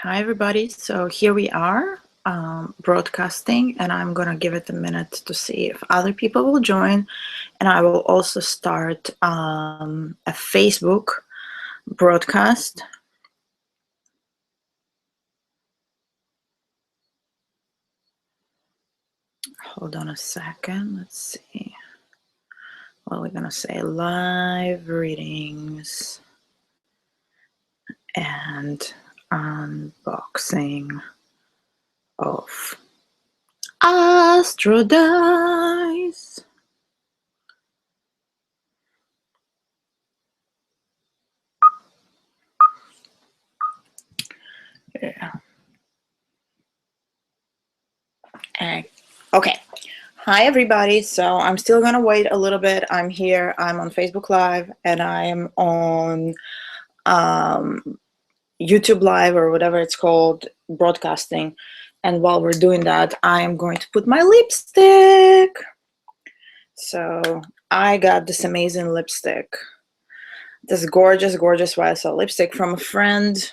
Hi, everybody. So here we are broadcasting, and I'm going to give it a minute to see if other people will join. And I will also start a Facebook broadcast. Hold on a second. Let's see. What are we going to say? Live readings and unboxing of Astrodice. Yeah. Okay. Hi, everybody. So I'm still going to wait a little bit. I'm here. I'm on Facebook Live, and I am on YouTube Live, or whatever it's called, broadcasting. And while we're doing that, I am going to put my lipstick. So I got this amazing lipstick. This gorgeous, gorgeous YSL lipstick from a friend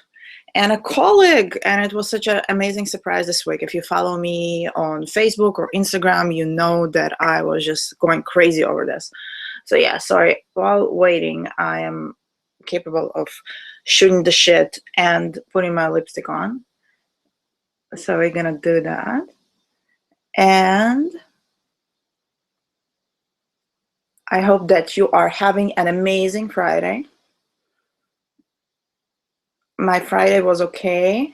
and a colleague, and it was such an amazing surprise this week. If you follow me on Facebook or Instagram, you know that I was just going crazy over this. So yeah, sorry, while waiting, I am capable of shooting the shit and putting my lipstick on. So we're gonna do that. And I hope that you are having an amazing Friday. My Friday was okay.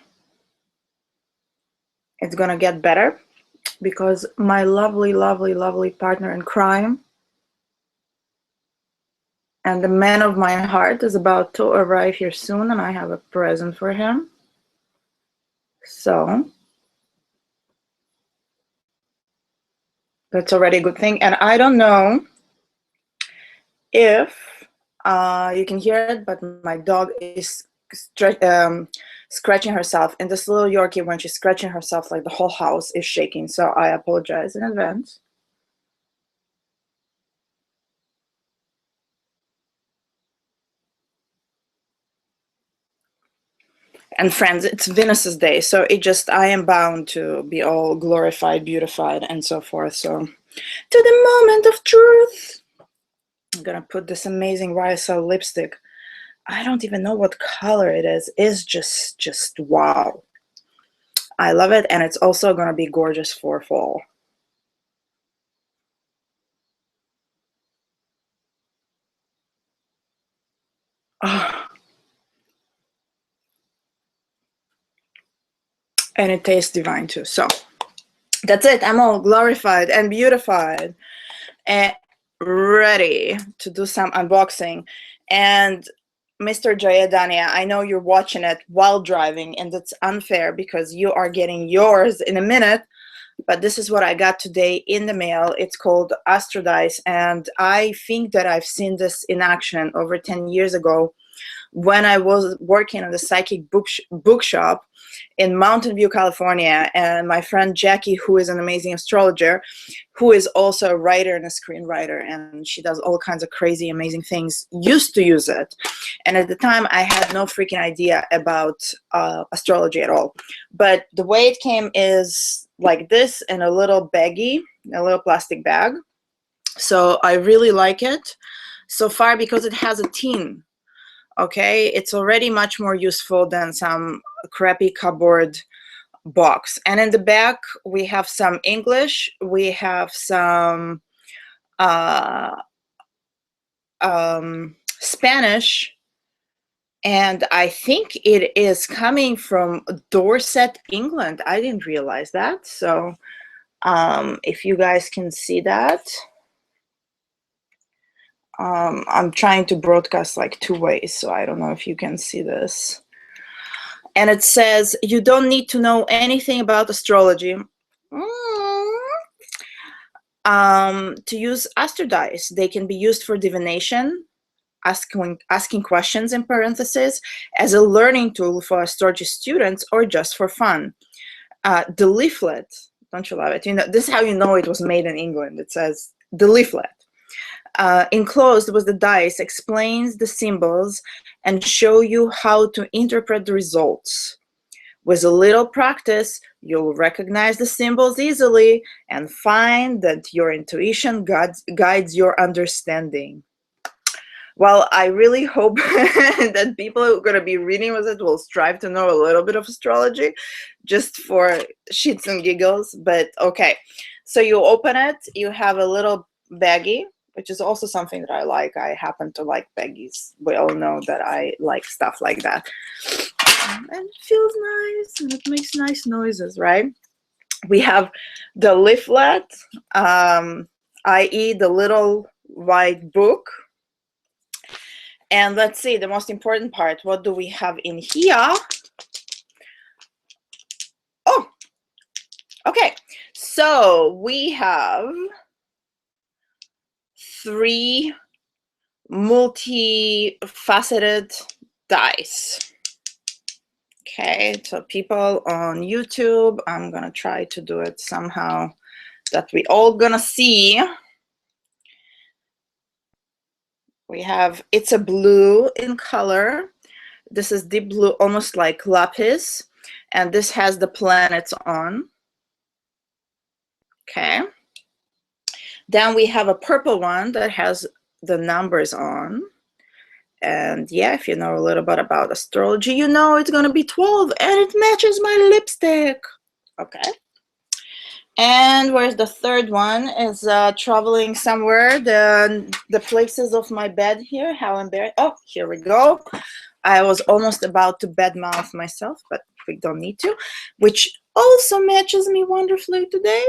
It's gonna get better because my lovely, lovely, lovely partner in crime and the man of my heart is about to arrive here soon, and I have a present for him. So that's already a good thing. And I don't know if you can hear it, but my dog is scratching herself. And this little Yorkie, when she's scratching herself, like the whole house is shaking. So I apologize in advance. And friends, it's Venus's day, so I am bound to be all glorified, beautified, and so forth. So to the moment of truth, I'm gonna put this amazing YSL lipstick. I don't even know what color it is. It's just wow. I love it, and it's also gonna be gorgeous for fall. Oh. And it tastes divine too. So that's it. I'm all glorified and beautified and ready to do some unboxing. And Mr. Jayadania, I know you're watching it while driving, and that's unfair because you are getting yours in a minute. But this is what I got today in the mail. It's called Astrodice, and I think that I've seen this in action over 10 years ago when I was working at the psychic bookshop in Mountain View, California. And my friend Jackie, who is an amazing astrologer, who is also a writer and a screenwriter, and she does all kinds of crazy, amazing things, used to use it. And at the time, I had no freaking idea about astrology at all. But the way it came is like this in a little baggie, a little plastic bag. So I really like it so far because it has a tin. Okay, it's already much more useful than some crappy cardboard box. And in the back, we have some English, we have some Spanish, and I think it is coming from Dorset, England. I didn't realize that. So if you guys can see that. I'm trying to broadcast like 2 ways, so I don't know if you can see this. And it says, you don't need to know anything about astrology to use Astrodice. They can be used for divination, asking questions in parentheses, as a learning tool for astrology students, or just for fun. The leaflet, don't you love it? You know, this is how you know it was made in England. It says the leaflet. Enclosed with the dice explains the symbols and show you how to interpret the results. With a little practice, you'll recognize the symbols easily and find that your intuition guides your understanding. Well, I really hope that people who are going to be reading with it will strive to know a little bit of astrology, just for shits and giggles. But okay, so you open it, you have a little baggie, which is also something that I like. I happen to like baggies. We all know that I like stuff like that. And it feels nice and it makes nice noises, right? We have the leaflet, i.e. the little white book. And let's see, the most important part, what do we have in here? Oh, okay. So we have 3 multifaceted dice. Okay, so people on YouTube, I'm gonna try to do it somehow that we all gonna see. We have, it's a blue in color. This is deep blue, almost like lapis. And this has the planets on. Okay. Then we have a purple one that has the numbers on. And yeah, if you know a little bit about astrology, you know it's going to be 12 and it matches my lipstick. Okay. And where's the third one? Is traveling somewhere. The places of my bed here. How embarrassing. Oh, here we go. I was almost about to badmouth myself, but we don't need to. Which also matches me wonderfully today,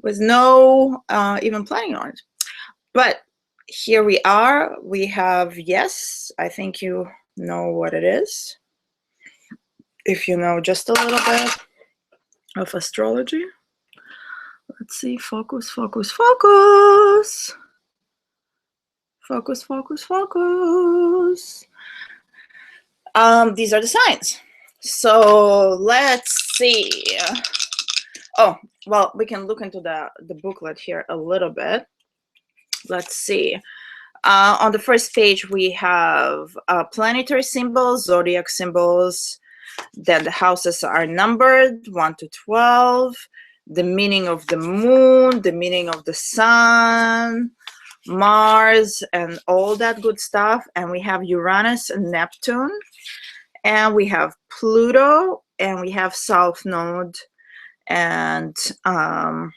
with no even planning on it. But here we are. We have, yes, I think you know what it is. If you know just a little bit of astrology. Let's see, focus, focus, focus. Focus, focus, focus. These are the signs. So let's see. Oh, well, we can look into the booklet here a little bit. Let's see. On the first page, we have planetary symbols, zodiac symbols. Then the houses are numbered 1 to 12. The meaning of the moon, the meaning of the sun, Mars, and all that good stuff. And we have Uranus and Neptune. And we have Pluto, and we have South Node, and the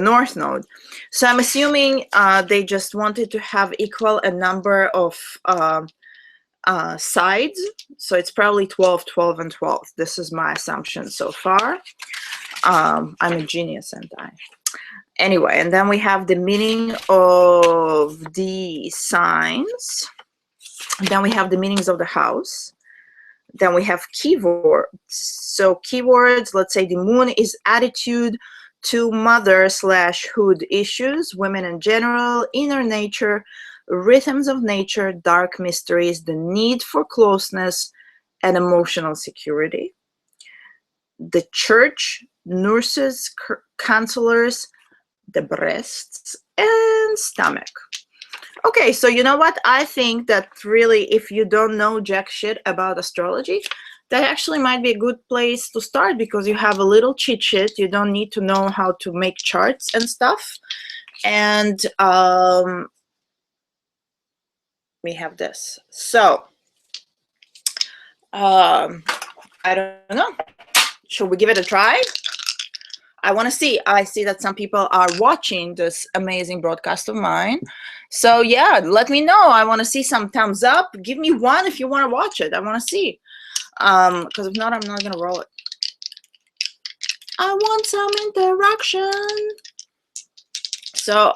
North Node. So I'm assuming they just wanted to have equal a number of sides. So it's probably 12, 12, and 12. This is my assumption so far. I'm a genius, and I. Anyway, and then we have the meaning of the signs. Then we have the meanings of the house. Then we have keywords. So keywords, let's say the moon is attitude to mother/hood issues, women in general, inner nature, rhythms of nature, dark mysteries, the need for closeness, and emotional security. The church, nurses, counselors, the breasts, and stomach. Okay, so you know what? I think that really, if you don't know jack shit about astrology, that actually might be a good place to start, because you have a little cheat sheet. You don't need to know how to make charts and stuff. And we have this. So, I don't know. Should we give it a try? I want to see. I see that some people are watching this amazing broadcast of mine. So yeah, let me know. I want to see some thumbs up. Give me one if you want to watch it. I want to see. Because if not, I'm not going to roll it. I want some interaction. So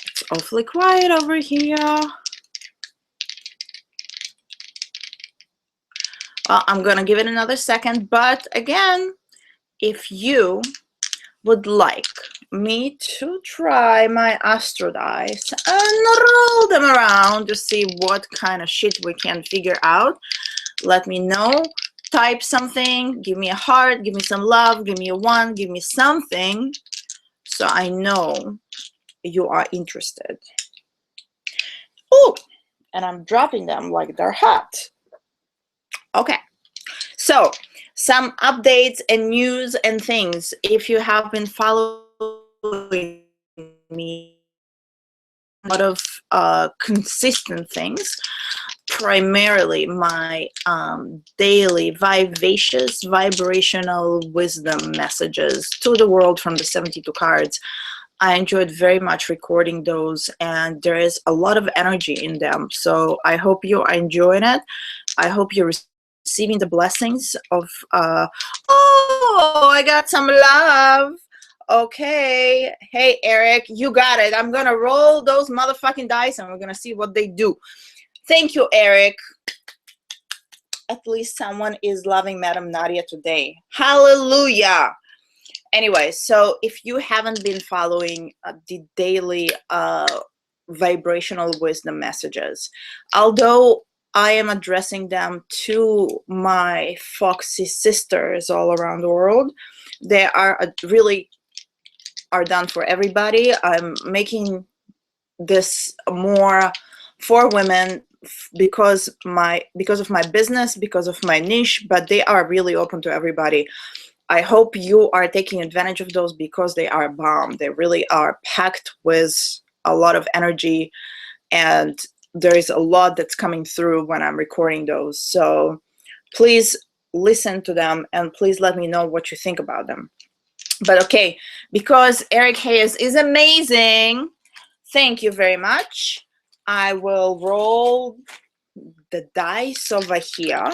it's awfully quiet over here. Well, I'm going to give it another second. But again, if you would like me to try my Astrodice and roll them around to see what kind of shit we can figure out, let me know. Type something, give me a heart, give me some love, give me a 1, give me something, so I know you are interested. Oh, and I'm dropping them like they're hot. Okay, so some updates and news and things. If you have been following me, a lot of consistent things, primarily my daily vivacious vibrational wisdom messages to the world from the 72 cards. I enjoyed very much recording those, and there is a lot of energy in them. So I hope you are enjoying it. I hope you're receiving the blessings of, oh, I got some love. Okay. Hey, Eric, you got it. I'm going to roll those motherfucking dice and we're going to see what they do. Thank you, Eric. At least someone is loving Madam Nadia today. Hallelujah. Anyway, so if you haven't been following the daily vibrational wisdom messages, although I am addressing them to my foxy sisters all around the world, they are really are done for everybody. I'm making this more for women because of my business, because of my niche, but they are really open to everybody. I hope you are taking advantage of those because they are bomb. They really are packed with a lot of energy, and there is a lot that's coming through when I'm recording those. So please listen to them and please let me know what you think about them. But okay, because Eric Hayes is amazing, thank you very much. I will roll the dice over here,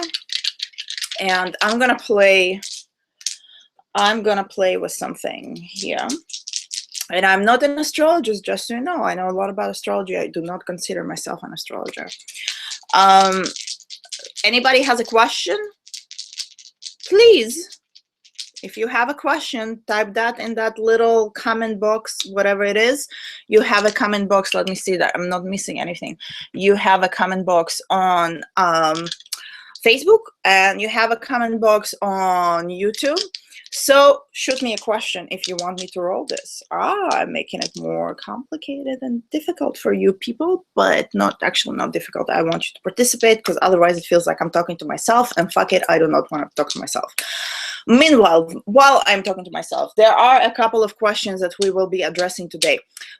and I'm gonna play with something here. And I'm not an astrologist, just so you know. I know a lot about astrology. I do not consider myself an astrologer. Anybody has a question? Please, if you have a question, type that in that little comment box, whatever it is. You have a comment box. Let me see that I'm not missing anything. You have a comment box on Facebook, and you have a comment box on YouTube. So shoot me a question if you want me to roll this. I'm making it more complicated and difficult for you people, but not difficult. I want you to participate because otherwise it feels like I'm talking to myself, and fuck it, I do not want to talk to myself. Meanwhile, while I'm talking to myself, there are a couple of questions that we will be addressing today.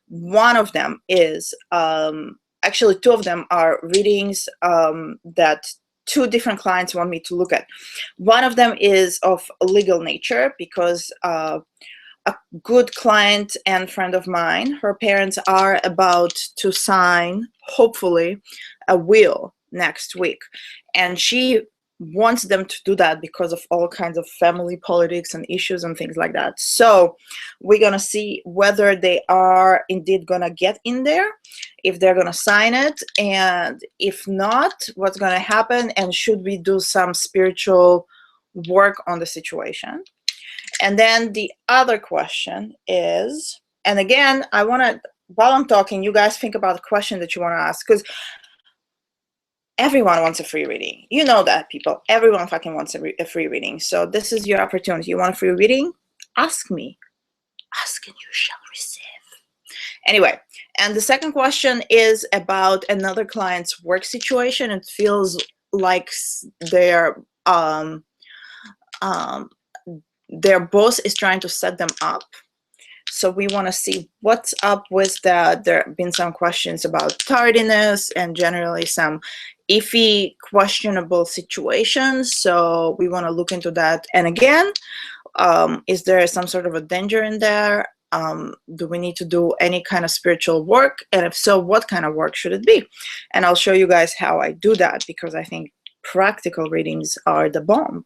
One of them is, actually two of them are readings that two different clients want me to look at. One of them is of legal nature because a good client and friend of mine, her parents are about to sign, hopefully, a will next week. And she wants them to do that because of all kinds of family politics and issues and things like that. So we're going to see whether they are indeed going to get in there, if they're going to sign it, and if not, what's going to happen, and should we do some spiritual work on the situation. And then the other question is, and again, I want to, while I'm talking, you guys think about the question that you want to ask, because everyone wants a free reading. You know that, people. Everyone fucking wants a free reading. So this is your opportunity. You want a free reading? Ask me. Ask and you shall receive. Anyway, and the second question is about another client's work situation. It feels like their boss is trying to set them up. So we want to see what's up with that. There have been some questions about tardiness and generally some iffy, questionable situations. So we want to look into that. And again, is there some sort of a danger in there? Do we need to do any kind of spiritual work? And if so, what kind of work should it be? And I'll show you guys how I do that, because I think practical readings are the bomb.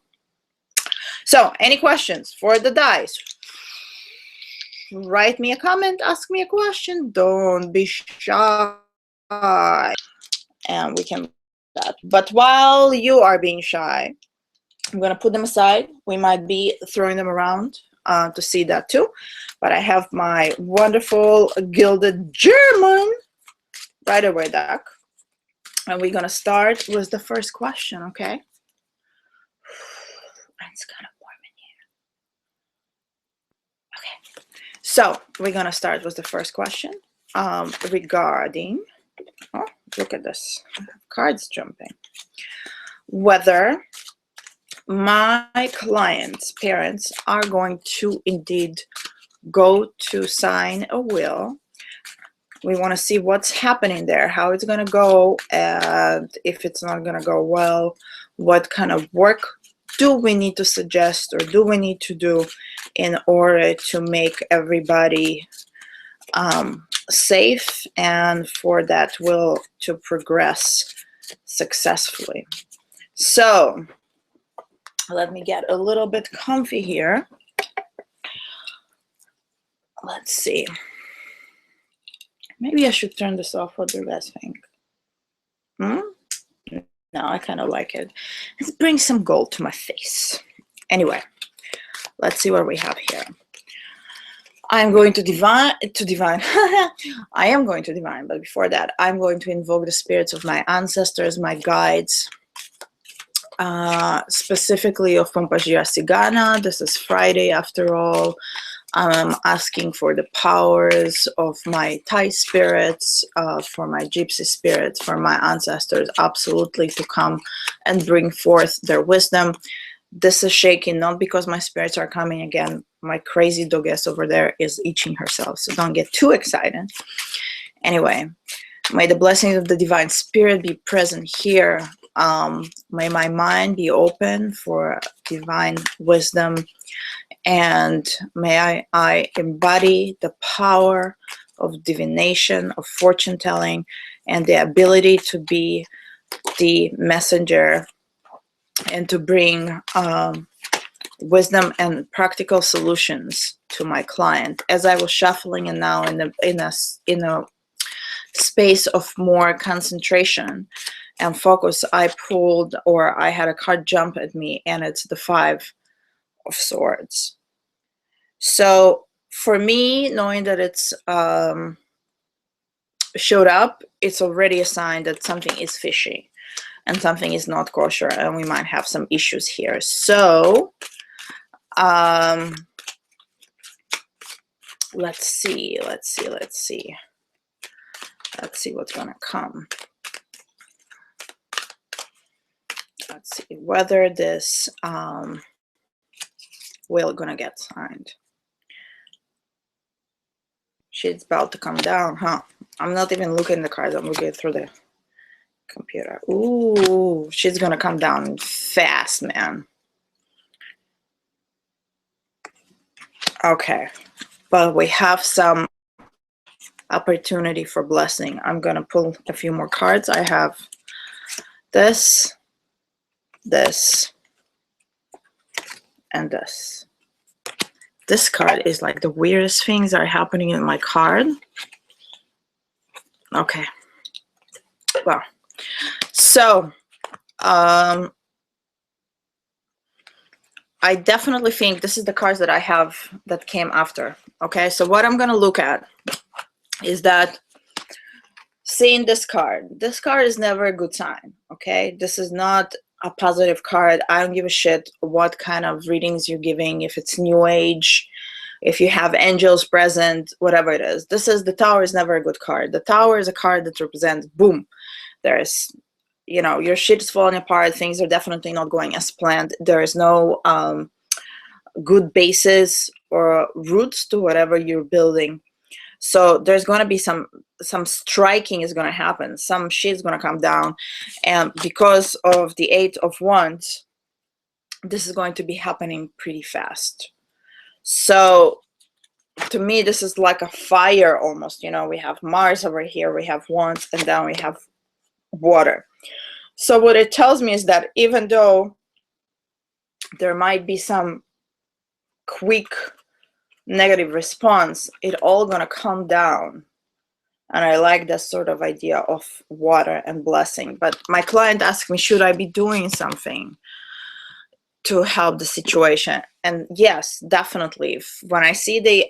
So any questions for the dice? Write me a comment, ask me a question. Don't be shy. And we can do that. But while you are being shy, I'm going to put them aside. We might be throwing them around to see that too. But I have my wonderful gilded German Rider-Waite deck. And we're going to start with the first question, okay? It's kind of warm in here. Okay. So we're going to start with the first question regarding, oh, look at this, cards jumping. Whether my clients' parents are going to indeed go to sign a will. We want to see what's happening there, how it's going to go, and if it's not going to go well, what kind of work do we need to suggest or do we need to do in order to make everybody safe and for that will to progress successfully. So let me get a little bit comfy here. Let's see. Maybe I should turn this off. What do you guys think? No, I kind of like it. Let's bring some gold to my face. Anyway, let's see what we have here. I'm going to divine. I am going to divine, but before that, I'm going to invoke the spirits of my ancestors, my guides, specifically of Pompagia Cigana. This is Friday after all. I'm asking for the powers of my Thai spirits, for my Gypsy spirits, for my ancestors, absolutely to come and bring forth their wisdom. This is shaking, not because my spirits are coming again. My crazy doggess over there is itching herself, so don't get too excited. Anyway, may the blessings of the divine spirit be present here. May my mind be open for divine wisdom, and may I embody the power of divination, of fortune telling, and the ability to be the messenger and to bring wisdom and practical solutions to my client. As I was shuffling and now in a space of more concentration and focus, I pulled, or I had a card jump at me, and it's the 5 of Swords. So for me, knowing that it's showed up, it's already a sign that something is fishy and something is not kosher, and we might have some issues here. So let's see what's gonna come. Let's see whether this will gonna get signed. Shit's about to come down, huh? I'm not even looking at the cards, I'm looking through the computer. Ooh, shit's gonna come down fast, man. Okay, but we have some opportunity for blessing. I'm gonna pull a few more cards. I have this, and this. This card is like the weirdest things are happening in my card. Okay. Well, so I definitely think this is the cards that I have that came after. Okay, so what I'm gonna look at is that seeing this card is never a good sign. Okay, this is not a positive card. I don't give a shit what kind of readings you're giving, if it's new age, if you have angels present, whatever it is. The Tower is never a good card. The Tower is a card that represents boom. There's, you know, your shit is falling apart. Things are definitely not going as planned. There is no good basis or roots to whatever you're building. So there's going to be some striking is going to happen. Some shit is going to come down. And because of the 8 of Wands, this is going to be happening pretty fast. So to me, this is like a fire almost. You know, we have Mars over here, we have Wands, and then we have water. So what it tells me is that even though there might be some quick negative response, it all gonna calm down. And I like that sort of idea of water and blessing. But my client asked me, should I be doing something to help the situation? And yes, definitely. When I see the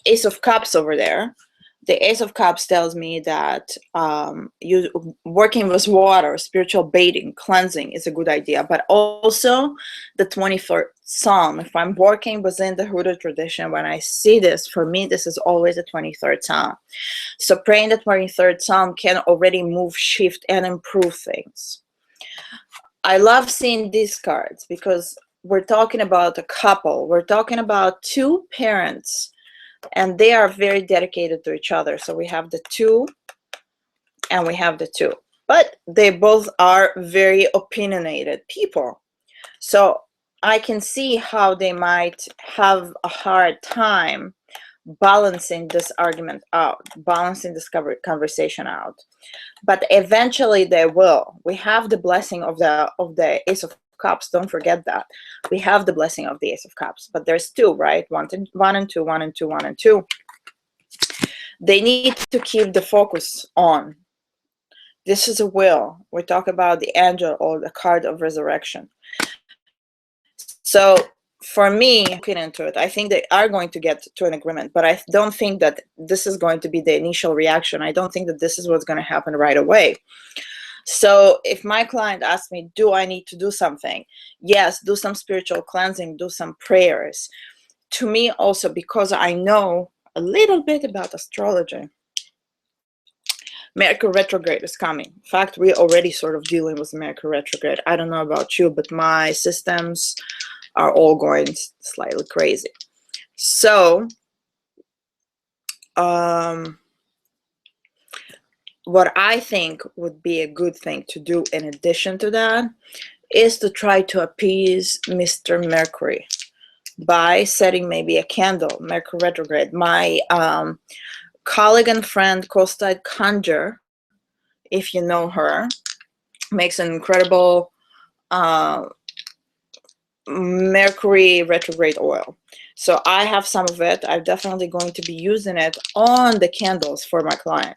Ace of Cups over there, the Ace of Cups tells me that you working with water, spiritual bathing, cleansing is a good idea. But also the 23rd Psalm. If I'm working within the Hoodoo tradition, when I see this, for me, this is always the 23rd Psalm. So praying the 23rd Psalm can already move, shift, and improve things. I love seeing these cards because we're talking about a couple. We're talking about two parents, and they are very dedicated to each other. So we have the two and we have the two. But they both are very opinionated people. So I can see how they might have a hard time balancing this argument out, balancing this conversation out. But eventually they will. We have the blessing of the Ace of Cups. Don't forget that. We have the blessing of the Ace of Cups. But there's two, right? One and two, one and two, one and two. They need to keep the focus on. This is a will. We talk about the angel or the card of resurrection. So for me, looking into it, I think they are going to get to an agreement, but I don't think that this is going to be the initial reaction. I don't think that this is what's going to happen right away. So if my client asks me, do I need to do something? Yes, do some spiritual cleansing, do some prayers. To me also, because I know a little bit about astrology, Mercury retrograde is coming. In fact, we're already sort of dealing with Mercury retrograde. I don't know about you, but my systems are all going slightly crazy. So what I think would be a good thing to do in addition to that is to try to appease Mr. Mercury by setting maybe a candle, Mercury retrograde. My colleague and friend Kostad Kanjar, if you know her, makes an incredible Mercury retrograde oil. So I have some of it. I'm definitely going to be using it on the candles for my client.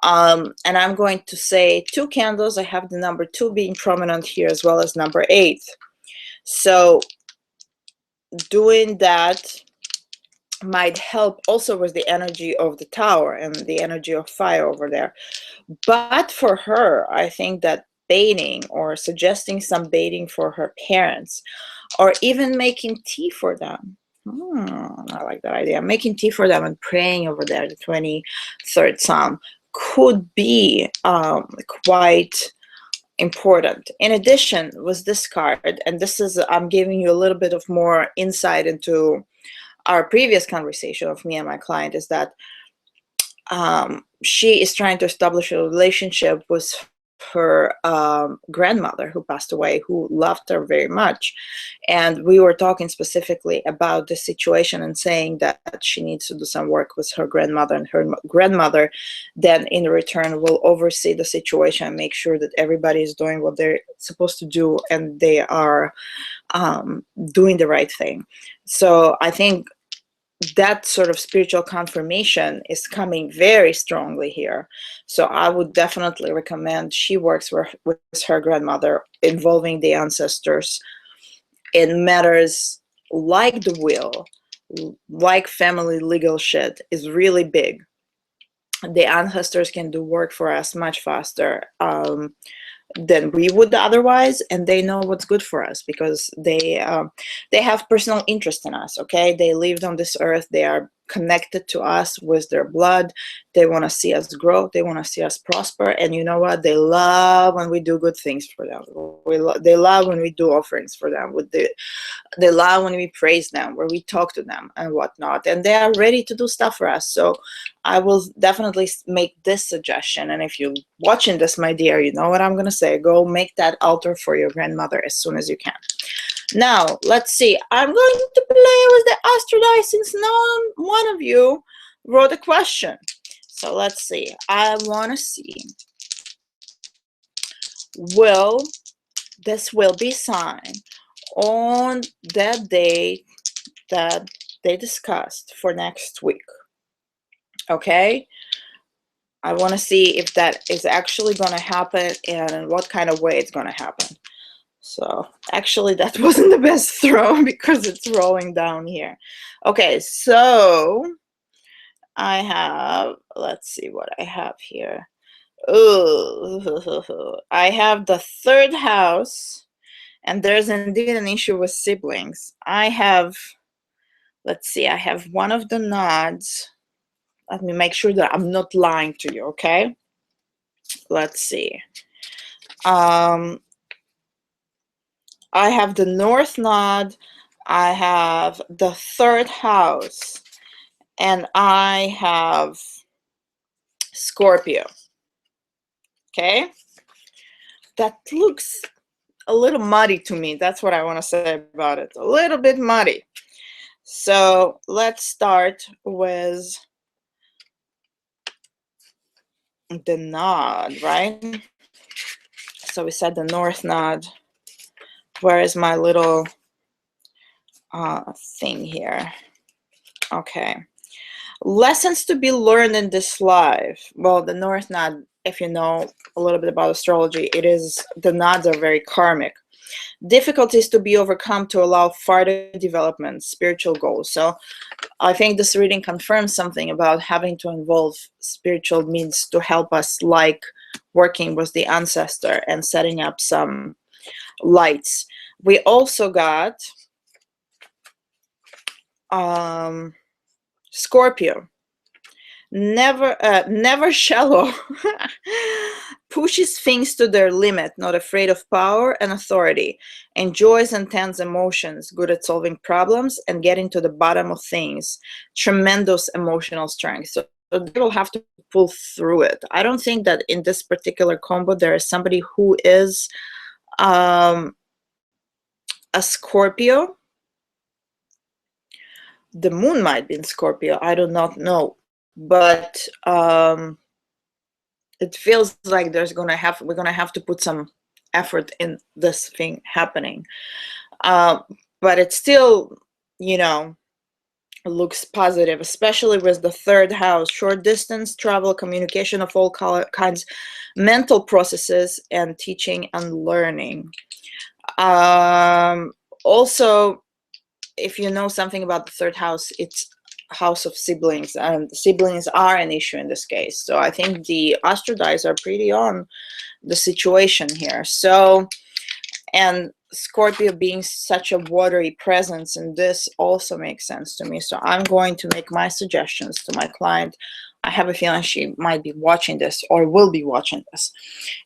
And I'm going to say 2 candles. I have the number 2 being prominent here as well as number 8. So doing that might help also with the energy of the tower and the energy of fire over there. But for her, I think that baiting or suggesting some baiting for her parents, or even making tea for them. I like that idea. Making tea for them and praying over there, the 23rd Psalm, could be quite important. In addition, with this card, and this is, I'm giving you a little bit of more insight into our previous conversation of me and my client, is that she is trying to establish a relationship with her grandmother who passed away, who loved her very much. And we were talking specifically about the situation and saying that she needs to do some work with her grandmother, and her grandmother then in return will oversee the situation and make sure that everybody is doing what they're supposed to do and they are doing the right thing. So I think that sort of spiritual confirmation is coming very strongly here. So I would definitely recommend she works with her grandmother, involving the ancestors in matters like the will, like family legal shit is really big. The ancestors can do work for us much faster than we would otherwise, and they know what's good for us because they have personal interest in us. Okay, they lived on this earth, they are connected to us with their blood, they want to see us grow, they want to see us prosper, and you know what, they love when we do good things for them. They love when we do offerings for them, they love when we praise them, where we talk to them and whatnot, and they are ready to do stuff for us. So I will definitely make this suggestion, and if you're watching this, my dear, you know what I'm going to say. Go make that altar for your grandmother as soon as you can. Now, let's see. I'm going to play with the Astrodice since one of you wrote a question. So let's see. I want to see, this will be signed on that date that they discussed for next week. Okay, I want to see if that is actually going to happen and in what kind of way it's going to happen. So actually that wasn't the best throw because it's rolling down here. Okay, so I have, let's see what I have here. Oh, I have the 3rd house, and there's indeed an issue with siblings. I have, let's see, I have one of the nods. Let me make sure that I'm not lying to you, okay? Let's see. I have the North Node, I have the 3rd house, and I have Scorpio. Okay? That looks a little muddy to me. That's what I want to say about it. A little bit muddy. So let's start with the node, right? So we said the North Node. Where is my little thing here? Okay. Lessons to be learned in this life. Well, the North Node, if you know a little bit about astrology, the nodes are very karmic. Difficulties to be overcome to allow further development, spiritual goals. So I think this reading confirms something about having to involve spiritual means to help us, like working with the ancestor and setting up some lights. We also got Scorpio. Never shallow. Pushes things to their limit, not afraid of power and authority. Enjoys intense emotions, good at solving problems and getting to the bottom of things. Tremendous emotional strength. So they will have to pull through it. I don't think that in this particular combo there is somebody who is a Scorpio. The moon might be in Scorpio. I do not know. But it feels like we're gonna have to put some effort in this thing happening, but it still, you know, looks positive, especially with the 3rd house. Short distance travel, communication of all kinds, mental processes, and teaching and learning. Also, if you know something about the 3rd house, it's house of siblings, and siblings are an issue in this case. So I think the Astrodice are pretty on the situation here. So, and Scorpio being such a watery presence, and this also makes sense to me. So I'm going to make my suggestions to my client. I have a feeling she might be watching this or will be watching this.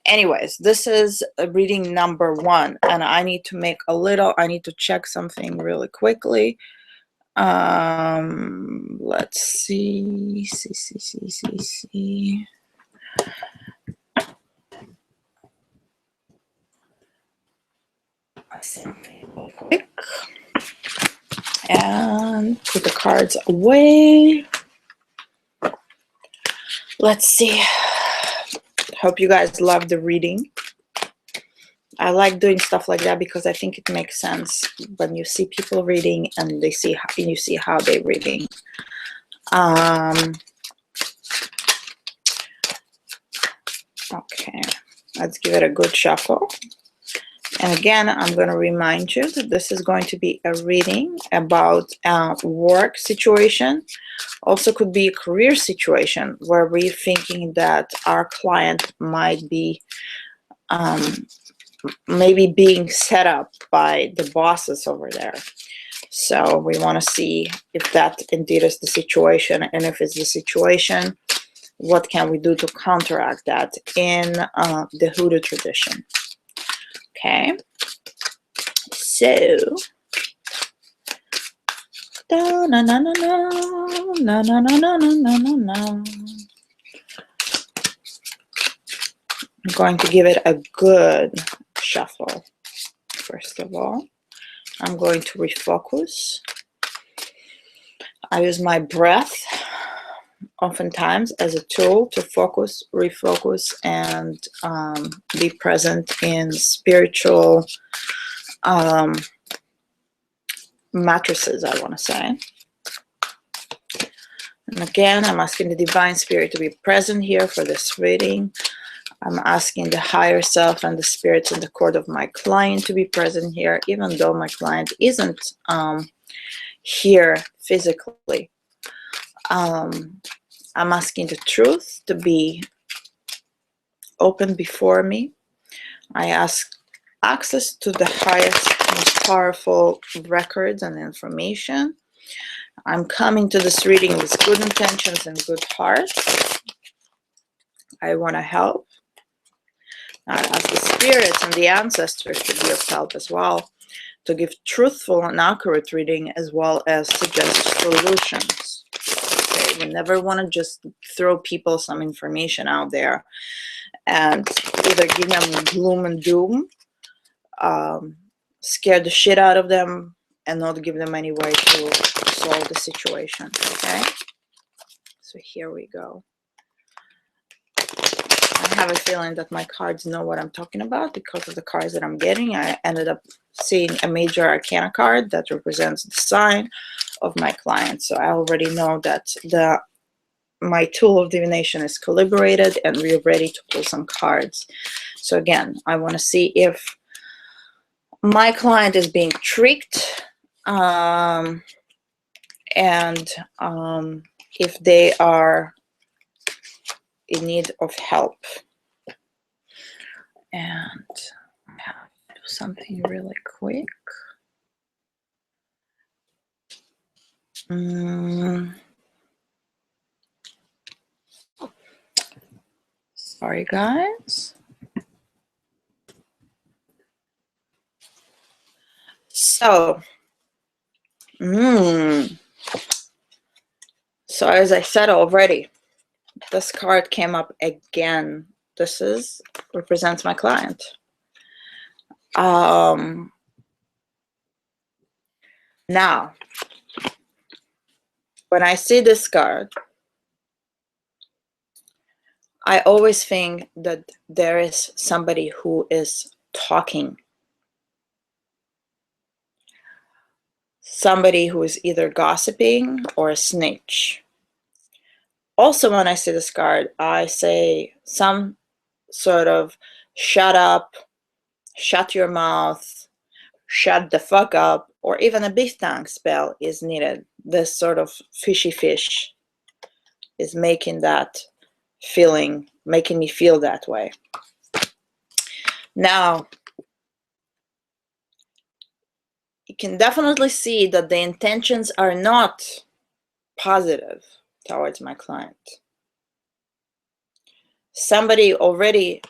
Anyways, this is reading number 1, and I need to check something really quickly. Let's see. Real quick, and put the cards away. Let's see. Hope you guys love the reading. I like doing stuff like that because I think it makes sense when you see people reading and you see how they're reading. Okay, let's give it a good shuffle. And again, I'm going to remind you that this is going to be a reading about a work situation. Also could be a career situation where we're thinking that our client might be maybe being set up by the bosses over there. So we want to see if that indeed is the situation, and if it's the situation, what can we do to counteract that in the Hoodoo tradition. Okay, so I'm going to give it a good shuffle. First of all, I'm going to refocus. I use my breath oftentimes as a tool to focus, refocus, and be present in spiritual matrices, I want to say. And again, I'm asking the Divine Spirit to be present here for this reading. I'm asking the higher self and the spirits in the court of my client to be present here, even though my client isn't here physically. I'm asking the truth to be open before me. I ask access to the highest, most powerful records and information. I'm coming to this reading with good intentions and good heart. I want to help. I ask the spirits and the ancestors to be of help as well. to give truthful and accurate reading as well as suggest solutions. Okay, we never want to just throw people some information out there and either give them gloom and doom, scare the shit out of them, and not give them any way to solve the situation. Okay, so here we go. I have a feeling that my cards know what I'm talking about because of the cards that I'm getting. I ended up seeing a major arcana card that represents the sign of my client. So I already know that my tool of divination is calibrated and we're ready to pull some cards. So again, I want to see if my client is being tricked, and if they are in need of help. And I have to do something really quick. Sorry, guys. So, so as I said already, this card came up again. This represents my client. Now, when I see this card, I always think that there is somebody who is talking. Somebody who is either gossiping or a snitch. Also, when I see this card, I say some sort of shut up, shut your mouth, shut the fuck up, or even a big tongue spell is needed. This sort of fishy fish is making that feeling, making me feel that way. Now, you can definitely see that the intentions are not positive towards my client. Somebody already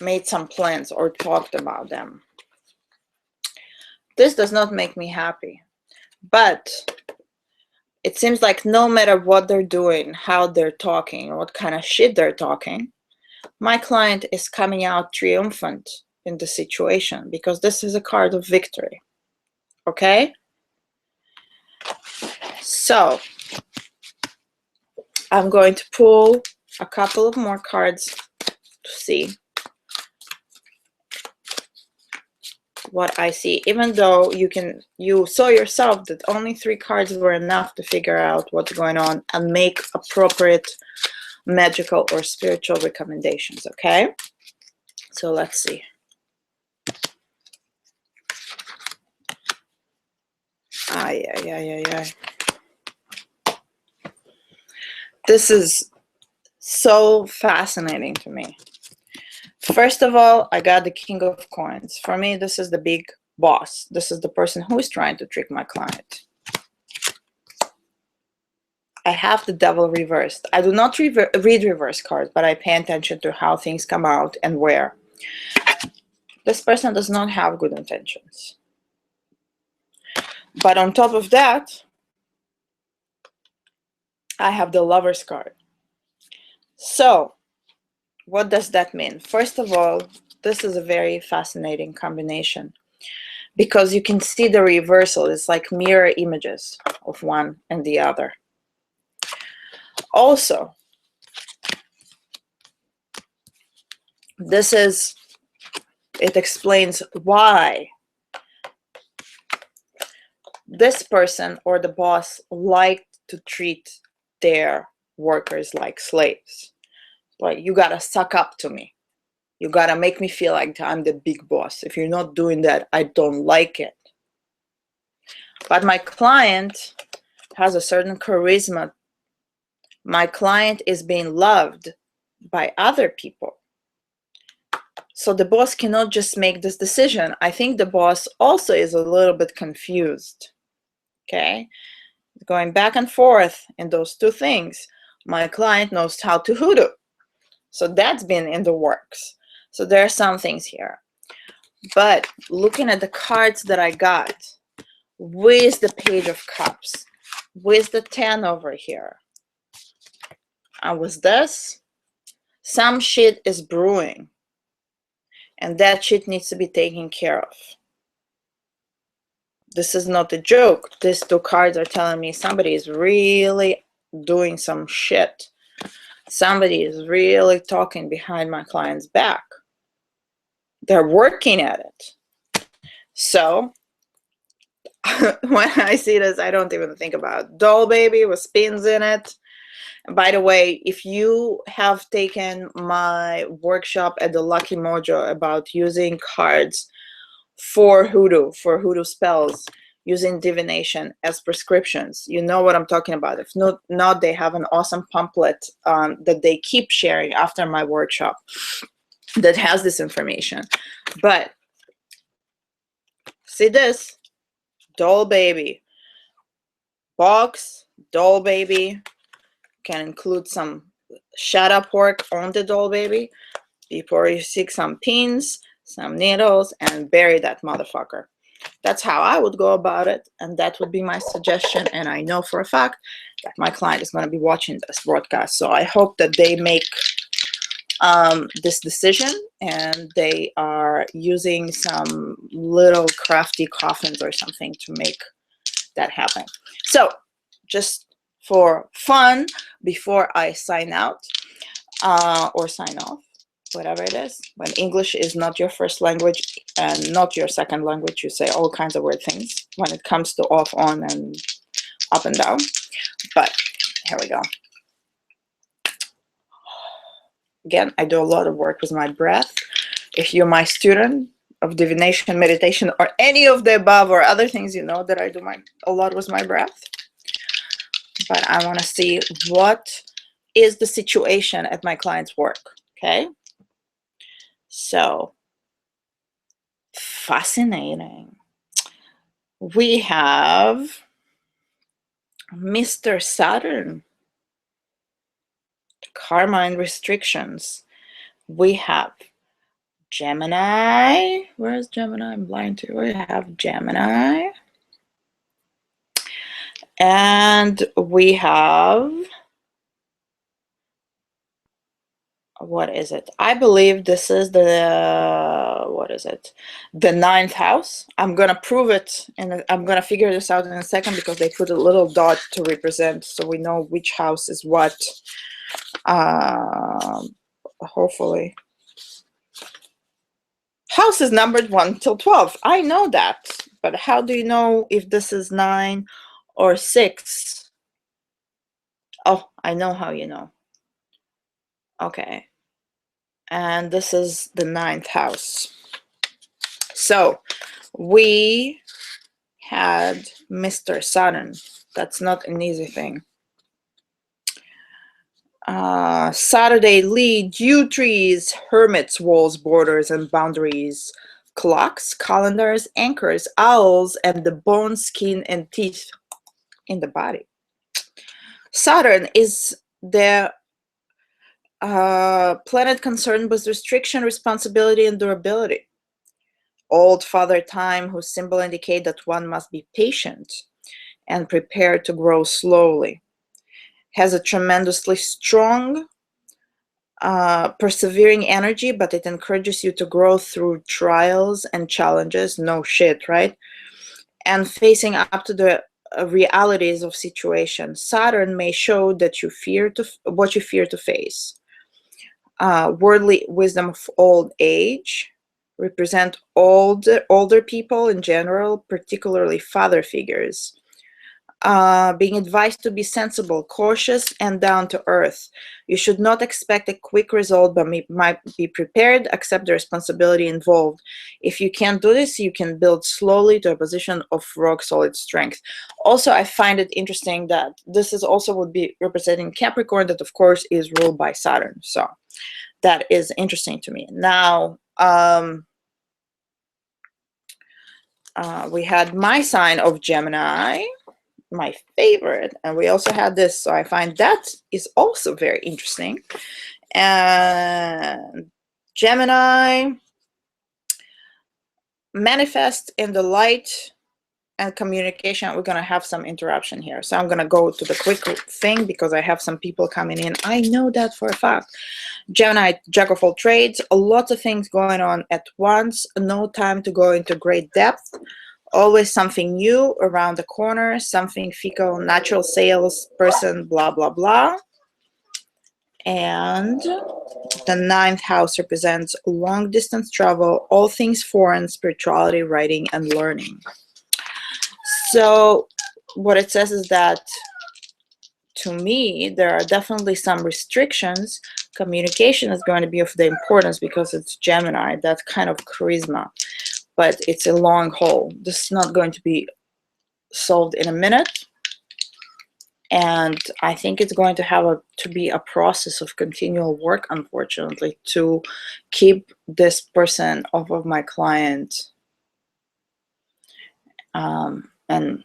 made some plans or talked about them. This does not make me happy, but it seems like no matter what they're doing, how they're talking, what kind of shit they're talking, my client is coming out triumphant in the situation because this is a card of victory. Okay? So, I'm going to pull a couple of more cards to see what I see, even though you saw yourself that only 3 cards were enough to figure out what's going on and make appropriate magical or spiritual recommendations. Okay, so let's see. This is so fascinating to me. First of all, I got the King of Coins. For me, this is the big boss. This is the person who is trying to trick my client. I have the Devil reversed. I do not read reverse cards, but I pay attention to how things come out and where. This person does not have good intentions. But on top of that, I have the Lover's card. So, what does that mean? First of all, this is a very fascinating combination because you can see the reversal. It's like mirror images of one and the other. Also, it explains why this person or the boss liked to treat their workers like slaves. Like, you gotta suck up to me. You gotta make me feel like I'm the big boss. If you're not doing that, I don't like it. But my client has a certain charisma. My client is being loved by other people. So the boss cannot just make this decision. I think the boss also is a little bit confused. Okay? Going back and forth in those two things. My client knows how to hoodoo. So that's been in the works. So there are some things here. But looking at the cards that I got, with the Page of Cups, with the 10 over here, and with this, some shit is brewing. And that shit needs to be taken care of. This is not a joke. These two cards are telling me somebody is really doing some shit. Somebody is really talking behind my client's back. They're working at it. So when I see this, I don't even think about doll baby with spins in it. And by the way, if you have taken my workshop at the Lucky Mojo about using cards for hoodoo spells, using divination as prescriptions, you know what I'm talking about. If not, they have an awesome pamphlet that they keep sharing after my workshop that has this information. But see this doll baby box, doll baby can include some shut up work on the doll baby before you seek some pins, some needles, and bury that motherfucker. That's how I would go about it, and that would be my suggestion. And I know for a fact that my client is going to be watching this broadcast, so I hope that they make this decision and they are using some little crafty coffins or something to make that happen. So just for fun, before I sign out or sign off, whatever it is, when English is not your first language and not your second language, you say all kinds of weird things when it comes to off, on, and up and down. But here we go. Again, I do a lot of work with my breath. If you're my student of divination, meditation, or any of the above, or other things, you know that I do a lot with my breath. But I want to see what is the situation at my client's work. Okay. So fascinating. We have Mr. Saturn, karma and restrictions. We have Gemini. Where is Gemini? I'm blind too. We have Gemini. And we have, what is it? I believe this is the, what is it? The 9th house. I'm going to prove it, and I'm going to figure this out in a second because they put a little dot to represent so we know which house is what. Hopefully. House is numbered 1 till 12. I know that. But how do you know if this is 9 or 6? Oh, I know how you know. Okay. And this is the 9th house. So we had Mr. Saturn. That's not an easy thing. Saturday lead, yew trees, hermits, walls, borders, and boundaries, clocks, calendars, anchors, owls, and the bone, skin, and teeth in the body. Saturn is the planet concerned with restriction, responsibility, and durability. Old Father Time, whose symbol indicate that one must be patient and prepared to grow slowly, has a tremendously strong, persevering energy, but it encourages you to grow through trials and challenges. No shit, right? And facing up to the realities of situations. Saturn may show that you fear what you fear to face. Worldly wisdom of old age represent older people in general, particularly father figures. Being advised to be sensible, cautious, and down to earth. You should not expect a quick result, but might be prepared, accept the responsibility involved. If you can't do this, you can build slowly to a position of rock solid strength. Also, I find it interesting that this is also would be representing Capricorn, that of course is ruled by Saturn. So that is interesting to me. Now, we had my sign of Gemini, my favorite, and we also had this, so I find that is also very interesting. And Gemini, manifest in the light and communication. We're going to have some interruption here. So I'm going to go to the quick thing because I have some people coming in. I know that for a fact. Gemini, jack of all trades, lots of things going on at once. No time to go into great depth. Always something new around the corner, something fickle, natural sales person, blah, blah, blah. And the 9th house represents long distance travel, all things foreign, spirituality, writing, and learning. So what it says is that, to me, there are definitely some restrictions. Communication is going to be of the importance because it's Gemini, that kind of charisma. But it's a long haul. This is not going to be solved in a minute. And I think it's going to have to be a process of continual work, unfortunately, to keep this person off of my client and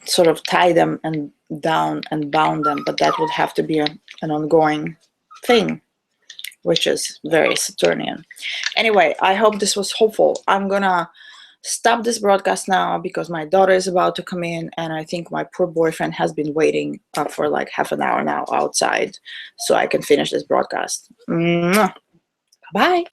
sort of tie them and down and bound them. But that would have to be an ongoing thing, which is very Saturnian. Anyway, I hope this was helpful. I'm gonna stop this broadcast now because my daughter is about to come in, and I think my poor boyfriend has been waiting for like half an hour now outside so I can finish this broadcast. Bye.